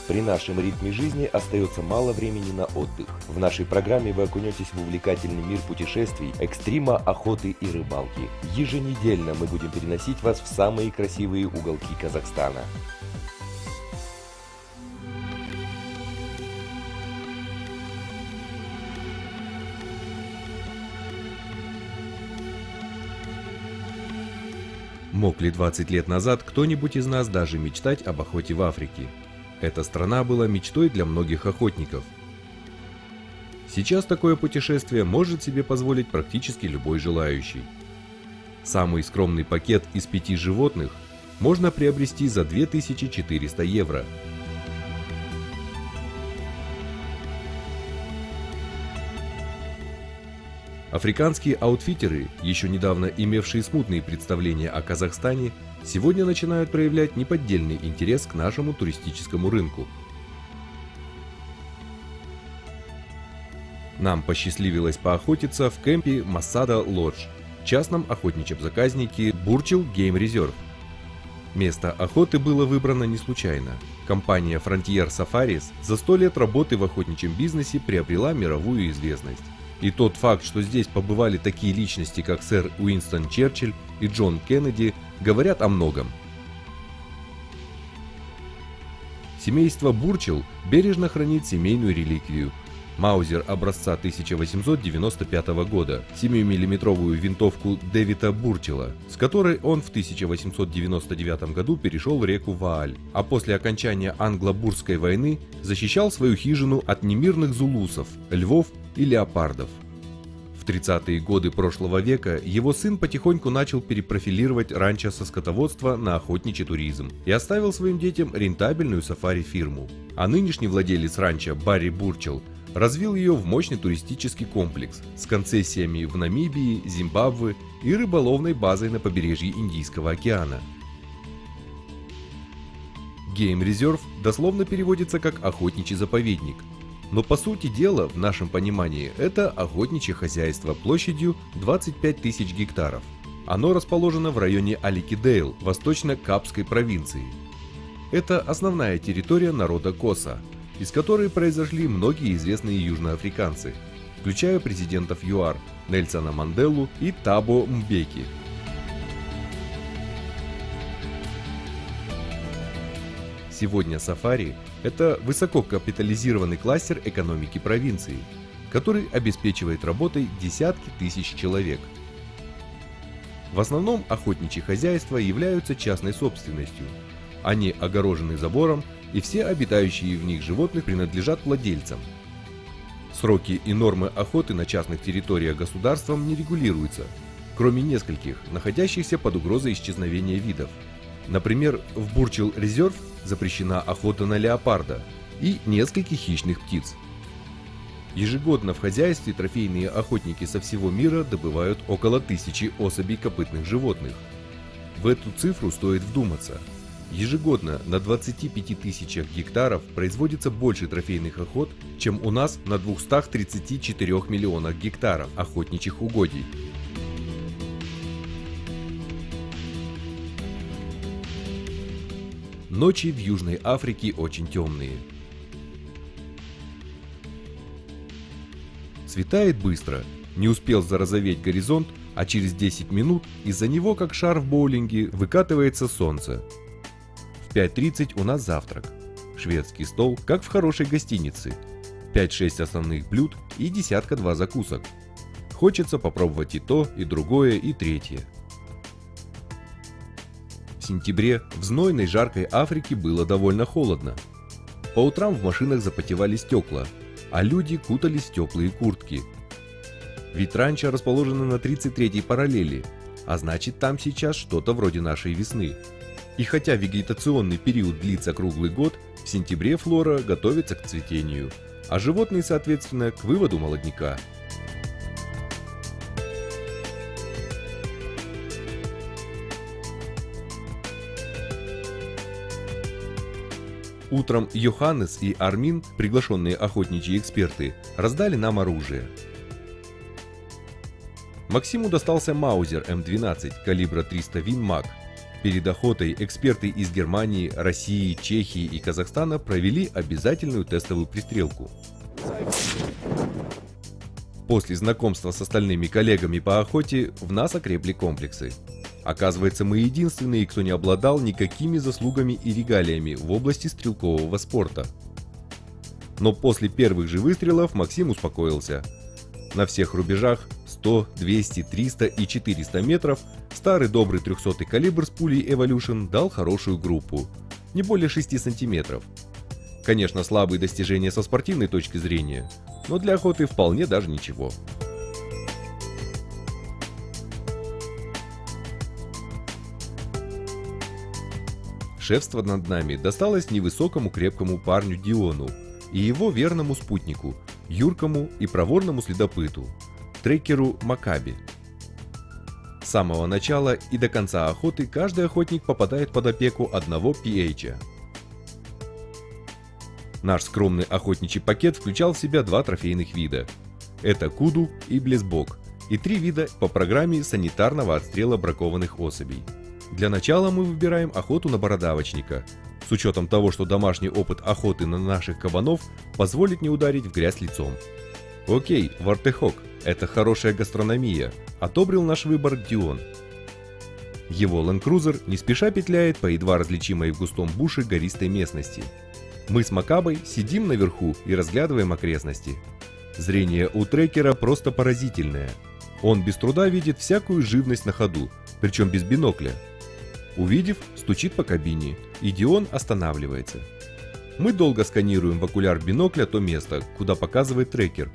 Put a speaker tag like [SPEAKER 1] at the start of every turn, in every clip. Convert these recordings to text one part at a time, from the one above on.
[SPEAKER 1] При нашем ритме жизни остается мало времени на отдых. В нашей программе вы окунетесь в увлекательный мир путешествий, экстрима, охоты и рыбалки. Еженедельно мы будем переносить вас в самые красивые уголки Казахстана. Мог ли 20 лет назад кто-нибудь из нас даже мечтать об охоте в Африке? Эта страна была мечтой для многих охотников. Сейчас такое путешествие может себе позволить практически любой желающий. Самый скромный пакет из 5 животных можно приобрести за 2400 евро. Африканские аутфитеры, еще недавно имевшие смутные представления о Казахстане, сегодня начинают проявлять неподдельный интерес к нашему туристическому рынку. Нам посчастливилось поохотиться в кемпе Масада Лодж, частном охотничьем заказнике Бурчил Game Reserve. Место охоты было выбрано не случайно. Компания Frontier Safaris за 100 лет работы в охотничьем бизнесе приобрела мировую известность. И тот факт, что здесь побывали такие личности, как сэр Уинстон Черчилль и Джон Кеннеди, говорят о многом. Семейство Бурчил бережно хранит семейную реликвию – Маузер образца 1895 года, 7-миллиметровую винтовку Дэвида Бурчила, с которой он в 1899 году перешел реку Вааль, а после окончания англо-бурской войны защищал свою хижину от немирных зулусов, львов и леопардов. В 30-е годы прошлого века его сын потихоньку начал перепрофилировать ранчо со скотоводства на охотничий туризм и оставил своим детям рентабельную сафари-фирму. А нынешний владелец ранчо Барри Бурчил развил ее в мощный туристический комплекс с концессиями в Намибии, Зимбабве и рыболовной базой на побережье Индийского океана. Game Reserve дословно переводится как «охотничий заповедник», но по сути дела, в нашем понимании, это охотничье хозяйство площадью 25 тысяч гектаров. Оно расположено в районе Аликидейл, восточно-Капской провинции. Это основная территория народа Коса, из которой произошли многие известные южноафриканцы, включая президентов ЮАР Нельсона Манделу и Табо Мбеки. Сегодня сафари – это высококапитализированный кластер экономики провинции, который обеспечивает работой десятки тысяч человек. В основном охотничьи хозяйства являются частной собственностью. Они огорожены забором, и все обитающие в них животных принадлежат владельцам. Сроки и нормы охоты на частных территориях государством не регулируются, кроме нескольких, находящихся под угрозой исчезновения видов. Например, в Бурчил Резерв запрещена охота на леопарда и нескольких хищных птиц. Ежегодно в хозяйстве трофейные охотники со всего мира добывают около 1000 особей копытных животных. В эту цифру стоит вдуматься. Ежегодно на 25 тысячах гектаров производится больше трофейных охот, чем у нас на 234 миллионах гектаров охотничьих угодий. Ночи в Южной Африке очень темные. Светает быстро, не успел зарозоветь горизонт, а через 10 минут из-за него, как шар в боулинге, выкатывается солнце. В 5:30 у нас завтрак. Шведский стол, как в хорошей гостинице. 5-6 основных блюд и 10-2 закусок. Хочется попробовать и то, и другое, и третье. В сентябре в знойной жаркой Африке было довольно холодно. По утрам в машинах запотевали стекла, а люди кутались в теплые куртки. Ведь ранчо расположено на 33-й параллели, а значит там сейчас что-то вроде нашей весны. И хотя вегетационный период длится круглый год, в сентябре флора готовится к цветению, а животные, соответственно, к выводу молодняка. Утром Йоханнес и Армин, приглашенные охотничьи эксперты, раздали нам оружие. Максиму достался Маузер М12 калибра 300 Вин Маг. Перед охотой эксперты из Германии, России, Чехии и Казахстана провели обязательную тестовую пристрелку. После знакомства с остальными коллегами по охоте в нас окрепли комплексы. Оказывается, мы единственные, кто не обладал никакими заслугами и регалиями в области стрелкового спорта. Но после первых же выстрелов Максим успокоился. На всех рубежах 100, 200, 300 и 400 метров старый добрый 300-й калибр с пулей Evolution дал хорошую группу, не более 6 сантиметров. Конечно, слабые достижения со спортивной точки зрения, но для охоты вполне даже ничего. Шефство над нами досталось невысокому крепкому парню Диону и его верному спутнику, юркому и проворному следопыту, трекеру Макаби. С самого начала и до конца охоты каждый охотник попадает под опеку одного PH. Наш скромный охотничий пакет включал в себя два трофейных вида. Это куду и блесбок, и 3 вида по программе санитарного отстрела бракованных особей. Для начала мы выбираем охоту на бородавочника, с учетом того, что домашний опыт охоты на наших кабанов позволит не ударить в грязь лицом. Окей, Вартехок, это хорошая гастрономия, одобрил наш выбор Дион. Его Land Cruiser не спеша петляет по едва различимой в густом буше гористой местности. Мы с Макабой сидим наверху и разглядываем окрестности. Зрение у трекера просто поразительное. Он без труда видит всякую живность на ходу, причем без бинокля. Увидев, стучит по кабине, и Дион останавливается. Мы долго сканируем в окуляр бинокля то место, куда показывает трекер.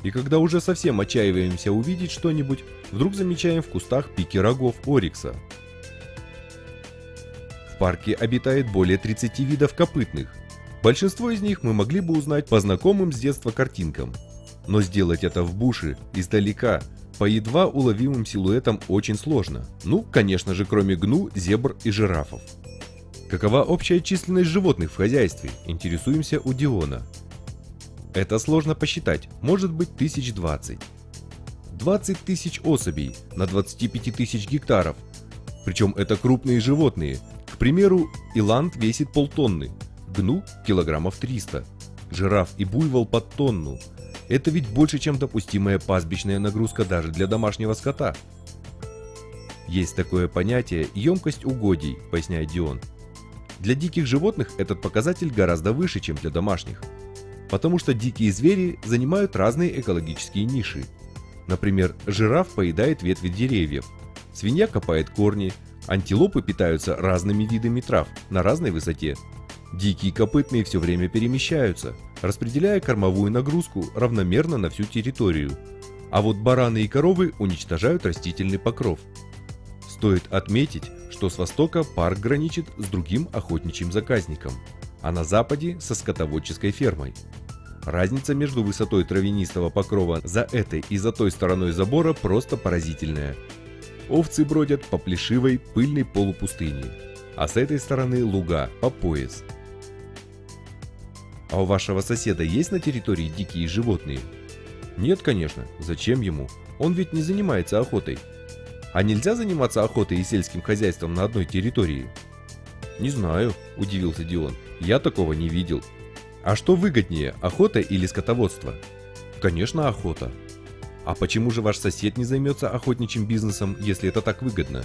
[SPEAKER 1] И когда уже совсем отчаиваемся увидеть что-нибудь, вдруг замечаем в кустах пики рогов орикса. В парке обитает более 30 видов копытных. Большинство из них мы могли бы узнать по знакомым с детства картинкам. Но сделать это в буше, издалека, по едва уловимым силуэтам очень сложно. Ну, конечно же, кроме гну, зебр и жирафов. Какова общая численность животных в хозяйстве? Интересуемся у Диона. Это сложно посчитать, может быть 1020. 20 тысяч особей на 25 тысяч гектаров. Причем это крупные животные. К примеру, иланд весит полтонны, гну килограммов 300, жираф и буйвол под тонну. Это ведь больше, чем допустимая пастбищная нагрузка даже для домашнего скота. Есть такое понятие емкость угодий, поясняет Дион. Для диких животных этот показатель гораздо выше, чем для домашних. Потому что дикие звери занимают разные экологические ниши. Например, жираф поедает ветви деревьев, свинья копает корни, антилопы питаются разными видами трав на разной высоте. Дикие копытные все время перемещаются, распределяя кормовую нагрузку равномерно на всю территорию. А вот бараны и коровы уничтожают растительный покров. Стоит отметить, что с востока парк граничит с другим охотничьим заказником, а на западе со скотоводческой фермой. Разница между высотой травянистого покрова за этой и за той стороной забора просто поразительная. Овцы бродят по плешивой, пыльной полупустыне, а с этой стороны луга по пояс. А у вашего соседа есть на территории дикие животные? Нет, конечно, зачем ему? Он ведь не занимается охотой. А нельзя заниматься охотой и сельским хозяйством на одной территории? Не знаю, удивился Дион, я такого не видел. А что выгоднее, охота или скотоводство? Конечно, охота. А почему же ваш сосед не займется охотничьим бизнесом, если это так выгодно?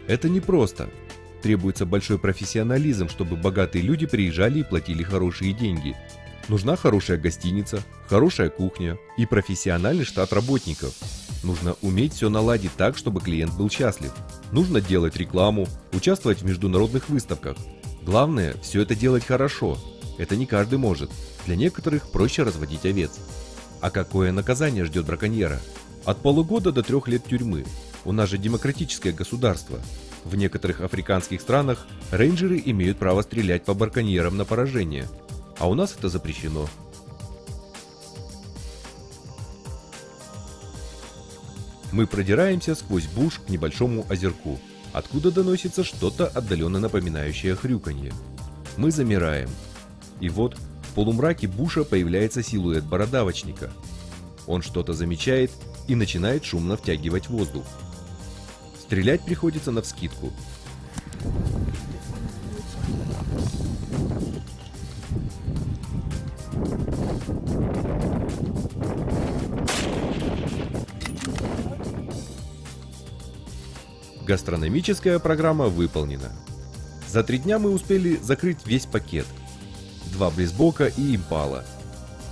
[SPEAKER 1] Это непросто. Требуется большой профессионализм, чтобы богатые люди приезжали и платили хорошие деньги. Нужна хорошая гостиница, хорошая кухня и профессиональный штат работников. Нужно уметь все наладить так, чтобы клиент был счастлив. Нужно делать рекламу, участвовать в международных выставках. Главное, все это делать хорошо. Это не каждый может. Для некоторых проще разводить овец. А какое наказание ждет браконьера? От полугода до 3 лет тюрьмы. У нас же демократическое государство. В некоторых африканских странах рейнджеры имеют право стрелять по браконьерам на поражение, а у нас это запрещено. Мы продираемся сквозь буш к небольшому озерку, откуда доносится что-то отдаленно напоминающее хрюканье. Мы замираем. И вот в полумраке буша появляется силуэт бородавочника. Он что-то замечает и начинает шумно втягивать воздух. Стрелять приходится навскидку. Гастрономическая программа выполнена. За 3 дня мы успели закрыть весь пакет. 2 близбока и импала.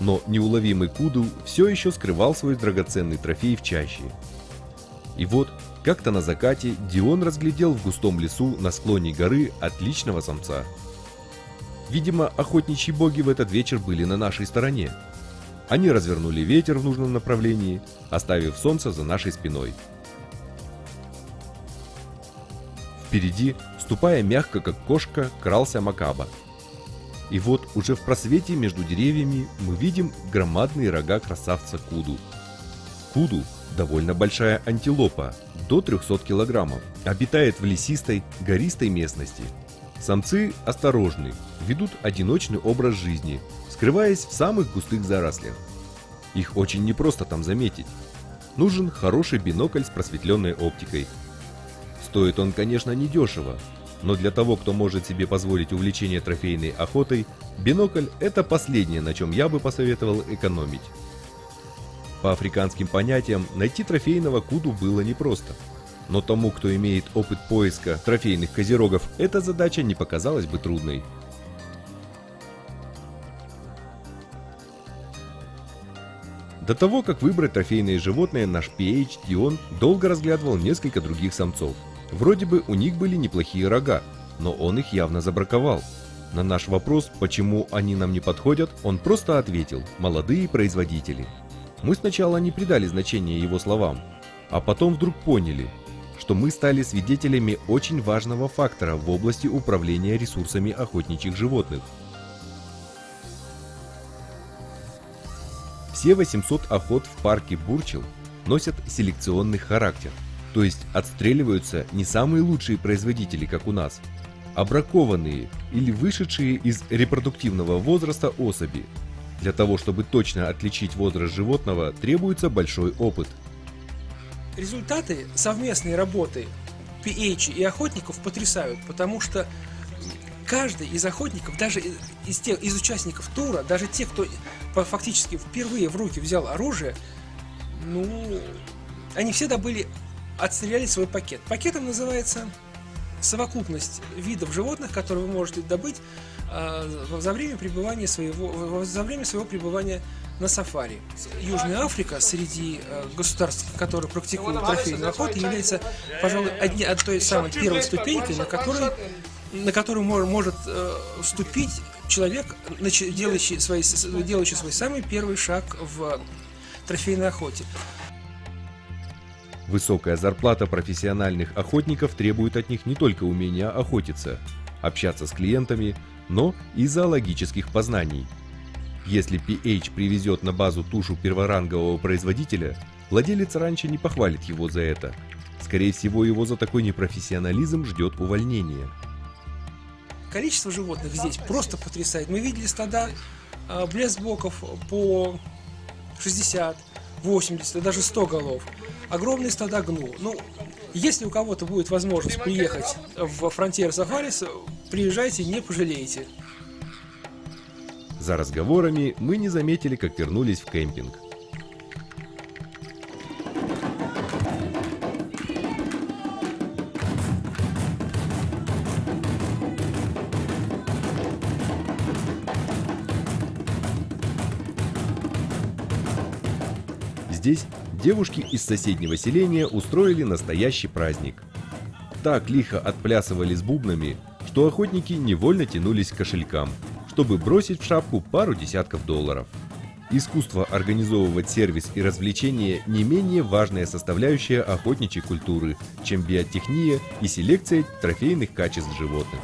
[SPEAKER 1] Но неуловимый Куду все еще скрывал свой драгоценный трофей в чаще. И вот, как-то на закате Дион разглядел в густом лесу на склоне горы отличного самца. Видимо, охотничьи боги в этот вечер были на нашей стороне. Они развернули ветер в нужном направлении, оставив солнце за нашей спиной. Впереди, ступая мягко, как кошка, крался Макаба. И вот уже в просвете между деревьями мы видим громадные рога красавца Куду. Куду – довольно большая антилопа, до 300 килограммов, обитает в лесистой, гористой местности. Самцы осторожны, ведут одиночный образ жизни, скрываясь в самых густых зарослях. Их очень непросто там заметить. Нужен хороший бинокль с просветленной оптикой. Стоит он, конечно, недешево, но для того, кто может себе позволить увлечение трофейной охотой, бинокль – это последнее, на чем я бы посоветовал экономить. По африканским понятиям, найти трофейного Куду было непросто. Но тому, кто имеет опыт поиска трофейных козерогов, эта задача не показалась бы трудной. До того, как выбрать трофейное животное, наш PH Дион долго разглядывал несколько других самцов. Вроде бы у них были неплохие рога, но он их явно забраковал. На наш вопрос, почему они нам не подходят, он просто ответил: молодые производители. Мы сначала не придали значения его словам, а потом вдруг поняли, что мы стали свидетелями очень важного фактора в области управления ресурсами охотничьих животных. Все 800 охот в парке Бурчил носят селекционный характер, то есть отстреливаются не самые лучшие производители, как у нас, а бракованные или вышедшие из репродуктивного возраста особи. Для того, чтобы точно отличить возраст животного, требуется большой опыт.
[SPEAKER 2] Результаты совместной работы PH и охотников потрясают, потому что каждый из охотников, даже из участников тура, даже те, кто фактически впервые в руки взял оружие, они все отстреляли свой пакет. Пакетом называется совокупность видов животных, которые вы можете добыть за время своего пребывания на сафари. Южная Африка среди государств, которые практикуют трофейную охоту, является, пожалуй, той самой первой ступенькой, на которую может вступить человек, делающий свой самый первый шаг в трофейной охоте.
[SPEAKER 1] Высокая зарплата профессиональных охотников требует от них не только умения охотиться, общаться с клиентами, но и зоологических познаний. Если PH привезет на базу тушу перворангового производителя, владелец ранчо не похвалит его за это. Скорее всего, его за такой непрофессионализм ждет увольнение.
[SPEAKER 2] Количество животных здесь просто потрясает. Мы видели стада блесбоков по 60, 80, даже 100 голов. Огромные стада гну. Если у кого-то будет возможность приехать в Frontier Safaris, приезжайте, не пожалеете.
[SPEAKER 1] За разговорами мы не заметили, как вернулись в кемпинг. Здесь девушки из соседнего селения устроили настоящий праздник. Так лихо отплясывали с бубнами, что охотники невольно тянулись к кошелькам, чтобы бросить в шапку пару десятков долларов. Искусство организовывать сервис и развлечения не менее важная составляющая охотничьей культуры, чем биотехния и селекция трофейных качеств животных.